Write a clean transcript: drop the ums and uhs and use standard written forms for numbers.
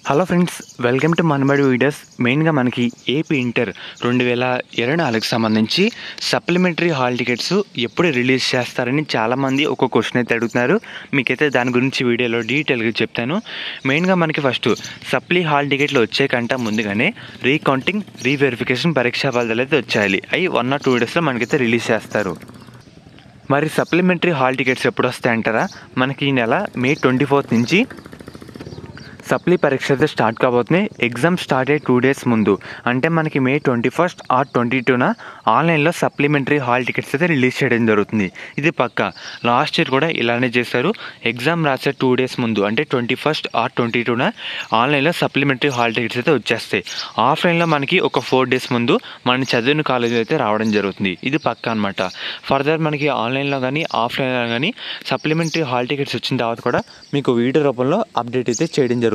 Hello friends, welcome to Manabadi videos. మెయిన్గా మనకి AP inter 2024కి సంబంధించి సప్లిమెంటరీ హాల్ టికెట్స్ ఎప్పుడు రిలీజ్ చేస్తారని చాలామంది ఒక క్వశ్చన్ అయితే అడుగుతున్నారు. మీకైతే దాని గురించి వీడియోలో డీటెయిల్గా చెప్తాను. మెయిన్గా మనకి ఫస్ట్ సప్లీ హాల్ టికెట్లు వచ్చే కంటే ముందుగానే రీకౌంటింగ్, రీవెరిఫికేషన్ పరీక్షా ఫలితాలు అయితే వచ్చాయి. అవి 1 or 2 డేస్లో మనకైతే రిలీజ్ చేస్తారు. మరి సప్లిమెంటరీ హాల్ టికెట్స్ ఎప్పుడు వస్తాయంటారా? మనకి ఈ నెల May 24 నుంచి సప్లీ పరీక్ష అయితే స్టార్ట్ కాబోతున్నాయి. ఎగ్జామ్ స్టార్ట్ అయ్యే 2 days ముందు, అంటే మనకి May 21 or 22న ఆన్లైన్లో సప్లిమెంటరీ హాల్ టికెట్స్ అయితే రిలీజ్ చేయడం జరుగుతుంది. ఇది పక్కా. లాస్ట్ ఇయర్ కూడా ఇలానే చేశారు. ఎగ్జామ్ రాసే 2 days ముందు, అంటే 21 or 22న ఆన్లైన్లో సప్లిమెంటరీ హాల్ టికెట్స్ అయితే వచ్చేస్తాయి. ఆఫ్లైన్లో మనకి ఒక 4 days ముందు మన చదివిన కాలేజీలో అయితే రావడం జరుగుతుంది. ఇది పక్కా అనమాట. ఫర్దర్ మనకి ఆన్లైన్లో కానీ ఆఫ్లైన్లో కానీ సప్లిమెంటరీ హాల్ టికెట్స్ వచ్చిన తర్వాత కూడా మీకు వీడియో రూపంలో అప్డేట్ అయితే చేయడం జరుగుతుంది.